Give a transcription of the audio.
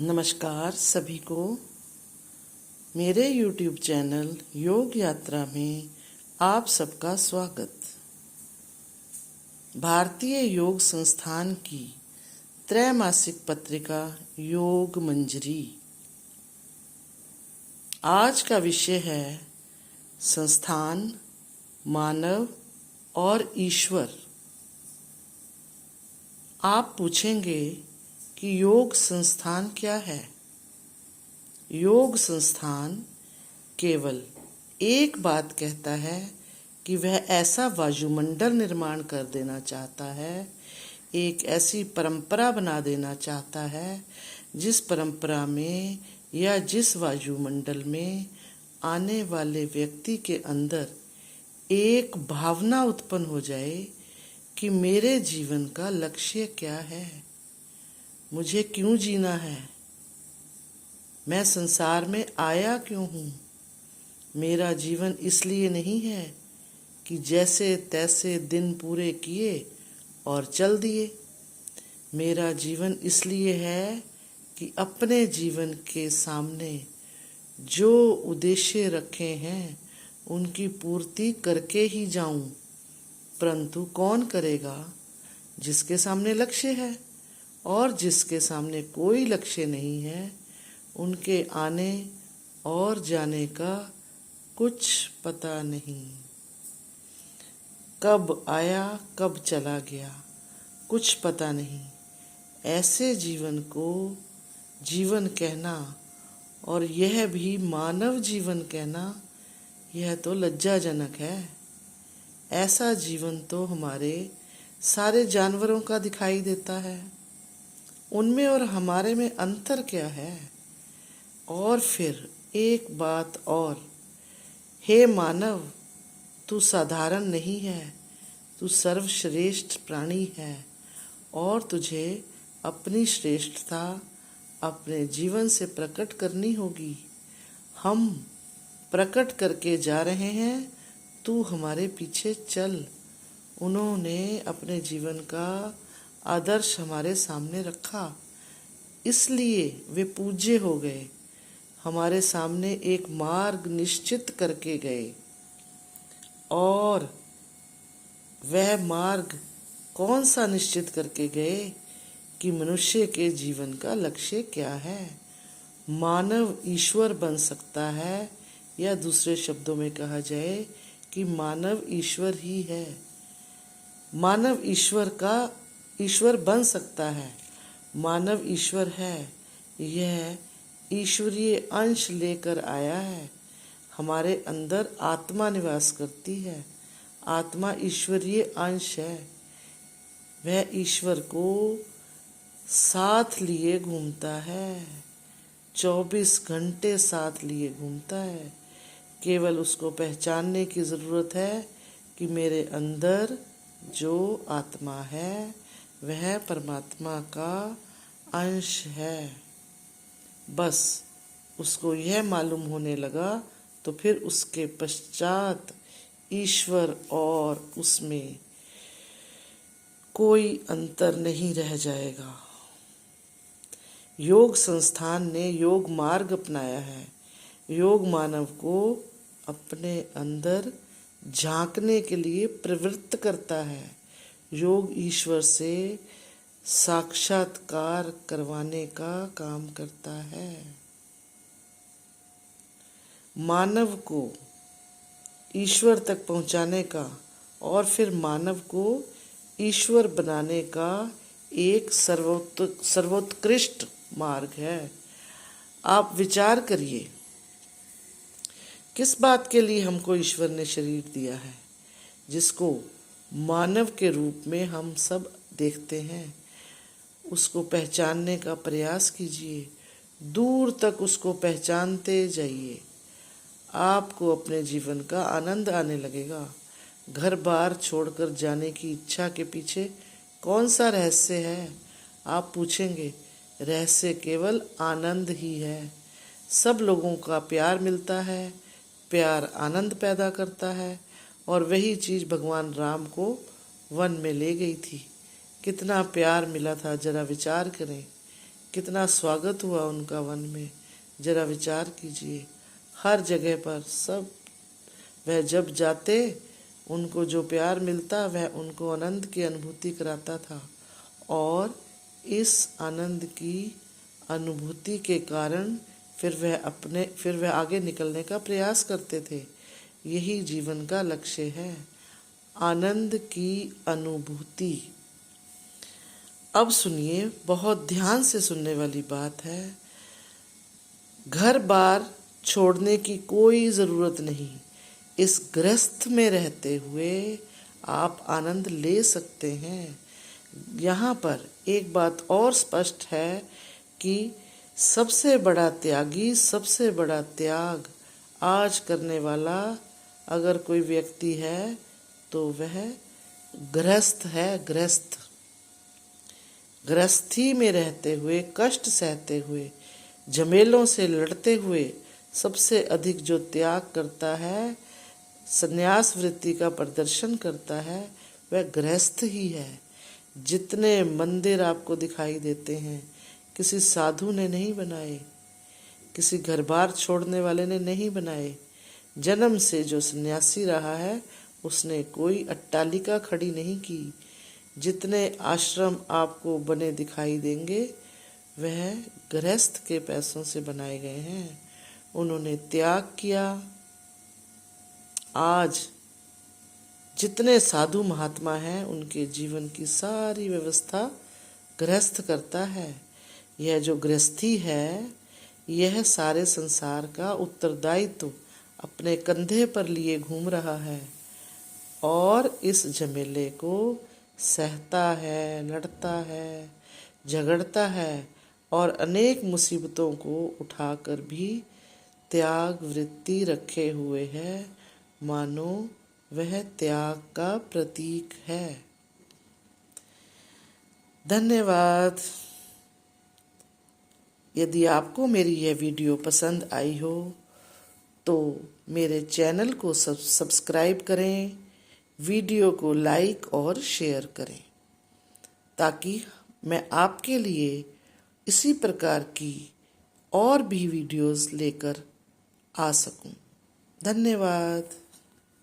नमस्कार सभी को मेरे YouTube चैनल योग यात्रा में आप सबका स्वागत। भारतीय योग संस्थान की त्रैमासिक पत्रिका योग मंजरी। आज का विषय है संस्थान, मानव और ईश्वर। आप पूछेंगे कि योग संस्थान क्या है? योग संस्थान केवल एक बात कहता है कि वह ऐसा वायुमंडल निर्माण कर देना चाहता है, एक ऐसी परंपरा बना देना चाहता है जिस परंपरा में या जिस वायुमंडल में आने वाले व्यक्ति के अंदर एक भावना उत्पन्न हो जाए कि मेरे जीवन का लक्ष्य क्या है, मुझे क्यों जीना है, मैं संसार में आया क्यों हूँ। मेरा जीवन इसलिए नहीं है कि जैसे तैसे दिन पूरे किए और चल दिए। मेरा जीवन इसलिए है कि अपने जीवन के सामने जो उद्देश्य रखे हैं उनकी पूर्ति करके ही जाऊं। परंतु कौन करेगा? जिसके सामने लक्ष्य है, और जिसके सामने कोई लक्ष्य नहीं है उनके आने और जाने का कुछ पता नहीं। कब आया कब चला गया कुछ पता नहीं। ऐसे जीवन को जीवन कहना, और यह भी मानव जीवन कहना, यह तो लज्जाजनक है। ऐसा जीवन तो हमारे सारे जानवरों का दिखाई देता है। उनमें और हमारे में अंतर क्या है? और फिर एक बात और, हे मानव, तू साधारण नहीं है, तू सर्वश्रेष्ठ प्राणी है और तुझे अपनी श्रेष्ठता अपने जीवन से प्रकट करनी होगी। हम प्रकट करके जा रहे हैं, तू हमारे पीछे चल। उन्होंने अपने जीवन का आदर्श हमारे सामने रखा, इसलिए वे पूज्य हो गए। हमारे सामने एक मार्ग निश्चित करके गए, और वह मार्ग कौन सा निश्चित करके गए कि मनुष्य के जीवन का लक्ष्य क्या है। मानव ईश्वर बन सकता है, या दूसरे शब्दों में कहा जाए कि मानव ईश्वर ही है। मानव ईश्वर बन सकता है। मानव ईश्वर है, यह ईश्वरीय अंश लेकर आया है। हमारे अंदर आत्मा निवास करती है। आत्मा ईश्वरीय अंश है। वह ईश्वर को साथ लिए घूमता है, 24 घंटे साथ लिए घूमता है। केवल उसको पहचानने की ज़रूरत है कि मेरे अंदर जो आत्मा है वह परमात्मा का अंश है। बस उसको यह मालूम होने लगा तो फिर उसके पश्चात ईश्वर और उसमें कोई अंतर नहीं रह जाएगा। योग संस्थान ने योग मार्ग अपनाया है। योग मानव को अपने अंदर झांकने के लिए प्रवृत्त करता है। योग ईश्वर से साक्षात्कार करवाने का काम करता है। मानव को ईश्वर तक पहुंचाने का और फिर मानव को ईश्वर बनाने का एक सर्वोत्कृष्ट मार्ग है। आप विचार करिए, किस बात के लिए हमको ईश्वर ने शरीर दिया है, जिसको मानव के रूप में हम सब देखते हैं। उसको पहचानने का प्रयास कीजिए, दूर तक उसको पहचानते जाइए। आपको अपने जीवन का आनंद आने लगेगा। घर बार छोड़कर जाने की इच्छा के पीछे कौन सा रहस्य है? आप पूछेंगे। रहस्य केवल आनंद ही है। सब लोगों का प्यार मिलता है, प्यार आनंद पैदा करता है, और वही चीज़ भगवान राम को वन में ले गई थी। कितना प्यार मिला था, जरा विचार करें। कितना स्वागत हुआ उनका वन में। जरा विचार कीजिए, हर जगह पर सब, वह जब जाते उनको जो प्यार मिलता वह उनको आनंद की अनुभूति कराता था, और इस आनंद की अनुभूति के कारण फिर वह आगे निकलने का प्रयास करते थे। यही जीवन का लक्ष्य है, आनंद की अनुभूति। अब सुनिए, बहुत ध्यान से सुनने वाली बात है। घर बार छोड़ने की कोई ज़रूरत नहीं। इस गृहस्थ में रहते हुए आप आनंद ले सकते हैं। यहाँ पर एक बात और स्पष्ट है कि सबसे बड़ा त्यागी, सबसे बड़ा त्याग आज करने वाला अगर कोई व्यक्ति है तो वह गृहस्थ है। गृहस्थी में रहते हुए, कष्ट सहते हुए, झमेलों से लड़ते हुए सबसे अधिक जो त्याग करता है, संन्यास वृत्ति का प्रदर्शन करता है, वह गृहस्थ ही है। जितने मंदिर आपको दिखाई देते हैं किसी साधु ने नहीं बनाए, किसी घर बार छोड़ने वाले ने नहीं बनाए। जन्म से जो सन्यासी रहा है उसने कोई अट्टालिका खड़ी नहीं की। जितने आश्रम आपको बने दिखाई देंगे वह गृहस्थ के पैसों से बनाए गए हैं। उन्होंने त्याग किया। आज जितने साधु महात्मा हैं उनके जीवन की सारी व्यवस्था गृहस्थ करता है। यह जो गृहस्थी है, यह सारे संसार का उत्तरदायित्व अपने कंधे पर लिए घूम रहा है और इस झमेले को सहता है, लड़ता है, झगड़ता है और अनेक मुसीबतों को उठाकर भी त्याग वृत्ति रखे हुए है, मानो वह त्याग का प्रतीक है। धन्यवाद। यदि आपको मेरी यह वीडियो पसंद आई हो तो मेरे चैनल को सब्सक्राइब करें, वीडियो को लाइक और शेयर करें, ताकि मैं आपके लिए इसी प्रकार की और भी वीडियोस लेकर आ सकूं। धन्यवाद।